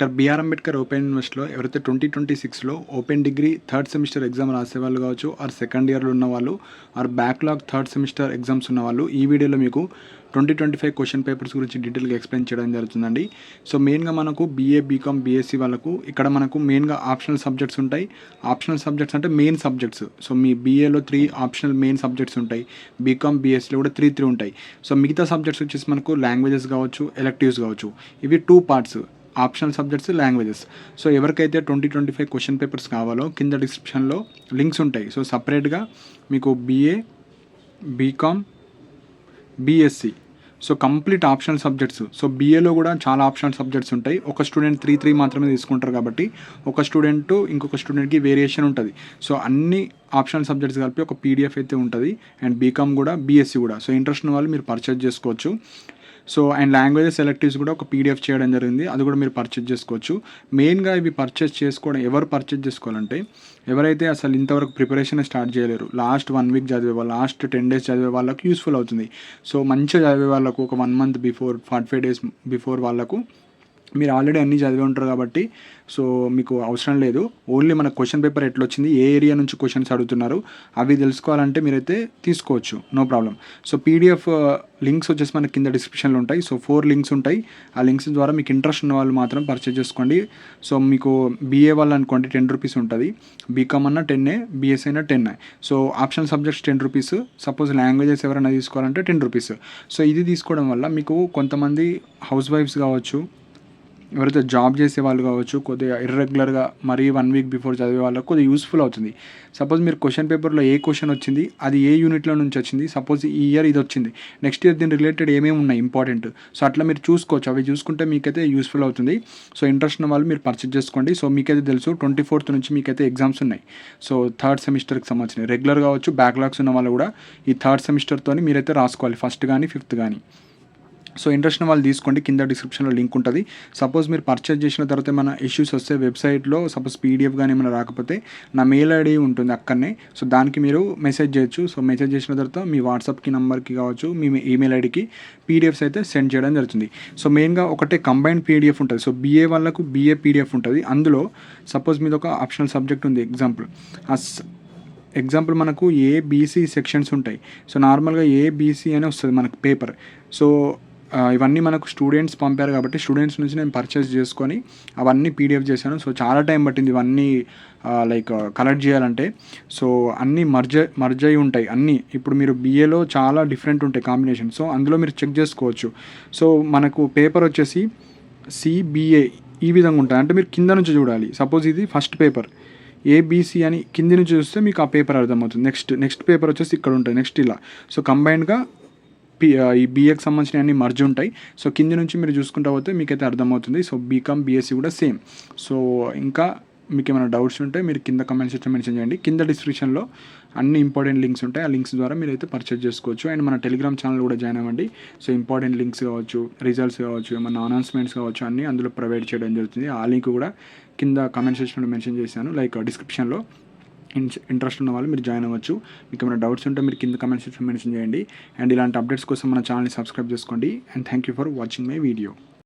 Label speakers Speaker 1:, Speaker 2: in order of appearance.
Speaker 1: Doctor BR Ambedkar open యూనివర్సిటీలో ఎవరైతే 2026లో open degree third semester exam రాసేవాళ్ళు కావచ్చు, ఆర్ సెకండ్ ఇయర్లో ఉన్నవాళ్ళు, or backlog third semester exams ఉన్నవాళ్ళు ఈ వీడియోలో మీకు 2025 క్వశ్చన్ పేపర్స్ గురించి డీటెయిల్గా ఎక్స్ప్లెయిన్ చేయడం జరుగుతుందండి. సో మెయిన్గా మనకు బీఏ, బీకామ్, బీఎస్సీ వాళ్ళకు ఇక్కడ మనకు మెయిన్గా ఆప్షనల్ సబ్జెక్ట్స్ ఉంటాయి. ఆప్షనల్ సబ్జెక్ట్స్ అంటే మెయిన్ సబ్జెక్ట్స్. సో మీ బీఏలో 3 ఆప్షనల్ మెయిన్ సబ్జెక్ట్స్ ఉంటాయి. బీకామ్, బీఎస్సీలో కూడా 3 ఉంటాయి. సో మిగతా సబ్జెక్ట్స్ వచ్చేసి మనకు లాంగ్వేజెస్ కావచ్చు, ఎలెక్టివ్స్ కావచ్చు. ఇవి 2 parts, optional subjects, languages. So ఎవరికైతే 2025 క్వశ్చన్ పేపర్స్ కావాలో కింద డిస్క్రిప్షన్లో లింక్స్ ఉంటాయి. సో సపరేట్గా మీకు BA, BCom, BSc, so complete optional subjects. So బీఏలో కూడా చాలా ఆప్షనల్ సబ్జెక్ట్స్ ఉంటాయి. ఒక స్టూడెంట్ 3 మాత్రమే తీసుకుంటారు కాబట్టి ఒక స్టూడెంట్ ఇంకొక స్టూడెంట్కి వేరియేషన్ ఉంటుంది. సో అన్ని ఆప్షనల్ సబ్జెక్ట్స్ కలిపి ఒక పీడిఎఫ్ అయితే ఉంటుంది. అండ్ బీకామ్ కూడా, బీఎస్సీ కూడా. సో ఇంట్రెస్ట్ ఉన్న వాళ్ళు మీరు పర్చేజ్ చేసుకోవచ్చు. సో అండ్ లాంగ్వేజెస్ సెలెక్టివ్స్ కూడా ఒక పీడిఎఫ్ చేయడం జరిగింది, అది కూడా మీరు పర్చేజ్ చేసుకోవచ్చు. మెయిన్గా ఇవి పర్చేజ్ చేసుకోవడం, ఎవరు పర్చేజ్ చేసుకోవాలంటే ఎవరైతే అసలు ఇంతవరకు ప్రిపరేషన్ స్టార్ట్ చేయలేరు, లాస్ట్ 1 వీక్ చదివే వాళ్ళు, లాస్ట్ 10 days చదివే వాళ్ళకు యూస్ఫుల్ అవుతుంది. సో మంచిగా చదివే వాళ్ళకు ఒక 1 month బిఫోర్, 45 days బిఫోర్ వాళ్ళకు మీరు ఆల్రెడీ అన్నీ చదివి ఉంటారు కాబట్టి సో మీకు అవసరం లేదు. ఓన్లీ మన క్వశ్చన్ పేపర్ ఎట్లా వచ్చింది, ఏ ఏరియా నుంచి క్వశ్చన్స్ అడుగుతున్నారు అవి తెలుసుకోవాలంటే మీరైతే తీసుకోవచ్చు, no problem. So PDF links వచ్చేసి మనకి కింద డిస్క్రిప్షన్లో ఉంటాయి. సో 4 లింక్స్ ఉంటాయి. ఆ లింక్స్ ద్వారా మీకు ఇంట్రెస్ట్ ఉన్న వాళ్ళు మాత్రం పర్చేజ్ చేసుకోండి. సో మీకు బీఏ వాళ్ళు అనుకోండి 10 రూపీస్ ఉంటుంది, బీకామ్ అన్న 10, బీఎస్సీ అయినా 10. So optional subjects 10 rupees. Suppose languages ఎవరైనా తీసుకోవాలంటే 10 రూపీస్. సో ఇది తీసుకోవడం వల్ల మీకు కొంతమంది హౌస్ వైఫ్స్ కావచ్చు, ఎవరైతే జాబ్ చేసే వాళ్ళు కావచ్చు, కొద్దిగా ఇర్రెగ్యులర్గా మరీ 1 వీక్ బిఫోర్ చదివే వాళ్ళకు కొద్దిగా యూస్ఫుల్ అవుతుంది. సపోజ్ మీరు క్వశ్చన్ పేపర్లో ఏ క్వశ్చన్ వచ్చింది, అది ఏ యూనిట్లో నుంచి వచ్చింది, సపోజ్ ఈ ఇయర్ ఇది వచ్చింది, నెక్స్ట్ ఇయర్ దీని రిలేటెడ్ ఏమేమి ఉన్నాయి ఇంపార్టెంట్, సో అట్లా మీరు చూసుకోవచ్చు. అవి చూసుకుంటే మీకైతే యూస్ఫుల్ అవుతుంది. సో ఇంట్రెస్ట్ ఉన్న వాళ్ళు మీరు పర్చేజ్ చేసుకోండి. సో మీకైతే తెలుసు 24th నుంచి మీకైతే ఎగ్జామ్స్ ఉన్నాయి. సో థర్డ్ సెమిస్టర్కి సంబంధించిన రెగ్యులర్ కావచ్చు, బ్యాక్లాగ్స్ ఉన్న వాళ్ళు కూడా ఈ థర్డ్ సెమిస్టర్తో మీరైతే రాసుకోవాలి, ఫస్ట్ కానీ 5th కానీ. సో ఇంట్రెస్ట్ ఉన్న వాళ్ళు తీసుకోండి, కింద డిస్క్రిప్షన్లో లింక్ ఉంటుంది. సపోజ్ మీరు పర్చేజ్ చేసిన తర్వాత ఏమైనా ఇష్యూస్ వస్తే వెబ్సైట్లో సపోజ్ పీడిఎఫ్ కానీ ఏమైనా రాకపోతే నా మెయిల్ ఐడి ఉంటుంది అక్కడనే. సో దానికి మీరు మెసేజ్ చేయొచ్చు. సో మెసేజ్ చేసిన తర్వాత మీ వాట్సాప్కి నెంబర్కి కావచ్చు, మీ ఈమెయిల్ ఐడికి పీడిఎఫ్స్ అయితే సెండ్ చేయడం జరుగుతుంది. సో మెయిన్గా ఒకటే కంబైన్డ్ పీడిఎఫ్ ఉంటుంది. సో బీఏ వాళ్ళకు బీఏ పీడిఎఫ్ ఉంటుంది. అందులో సపోజ్ మీద ఒక ఆప్షనల్ సబ్జెక్ట్ ఉంది, ఎగ్జాంపుల్ మనకు ఏబీసీ సెక్షన్స్ ఉంటాయి. సో నార్మల్గా ఏబీసీ అని వస్తుంది మనకు పేపర్. సో ఇవన్నీ మనకు స్టూడెంట్స్ పంపారు కాబట్టి స్టూడెంట్స్ నుంచి నేను పర్చేస్ చేసుకొని అవన్నీ పీడిఎఫ్ చేశాను. సో చాలా టైం పట్టింది ఇవన్నీ కలెక్ట్ చేయాలంటే. సో అన్నీ మర్జ్ అయి ఉంటాయి అన్నీ. ఇప్పుడు మీరు బీఏలో చాలా డిఫరెంట్ ఉంటాయి కాంబినేషన్. సో అందులో మీరు చెక్ చేసుకోవచ్చు. సో మనకు పేపర్ వచ్చేసి సిబిఏ ఈ విధంగా ఉంటుంది. అంటే మీరు కింద నుంచి చూడాలి. సపోజ్ ఇది ఫస్ట్ పేపర్ ఏబీసీ అని కింది నుంచి చూస్తే మీకు ఆ పేపర్ అర్థమవుతుంది. నెక్స్ట్ పేపర్ వచ్చేసి ఇక్కడ ఉంటుంది, నెక్స్ట్ ఇలా. సో కంబైన్డ్గా ఈ బీఏకి సంబంధించిన అన్ని మర్జ్ ఉంటాయి. సో కింది నుంచి మీరు చూసుకుంటా పోతే మీకైతే అర్థమవుతుంది. సో బీకామ్, బీఎస్సీ కూడా సేమ్. సో ఇంకా మీకు ఏమైనా డౌట్స్ ఉంటే మీరు కింద కమెంట్ సెక్షన్ మెన్షన్ చేయండి. కింద డిస్క్రిప్షన్లో అన్ని ఇంపార్టెంట్ లింక్స్ ఉంటాయి. ఆ లింక్స్ ద్వారా మీరు అయితే పర్చేజ్ చేసుకోవచ్చు. అండ్ మన టెలిగ్రామ్ ఛానల్ కూడా జాయిన్ అవ్వండి. సో ఇంపార్టెంట్ లింక్స్ కావచ్చు, రిజల్ట్స్ కావచ్చు, ఏమన్నా అనౌన్స్మెంట్స్ కావచ్చు, అన్నీ అందులో ప్రొవైడ్ చేయడం జరుగుతుంది. ఆ లింక్ కూడా కింద కమెంట్ సెక్షన్లో మెన్షన్ చేశాను, లైక్ డిస్క్రిప్షన్లో. ఇంట్రెస్ట్ ఉన్న వాళ్ళు మీరు జాయిన్ అవ్వచ్చు. మీకు ఏమైనా డౌట్స్ ఉంటే మీరు కింద కమెంట్ సెక్షన్ మెన్షన్ చేయండి. అండ్ ఇలాంటి అప్డేట్స్ కోసం మన ఛానల్ని సబ్స్క్రైబ్ చేసుకోండి. And thank you for watching my video.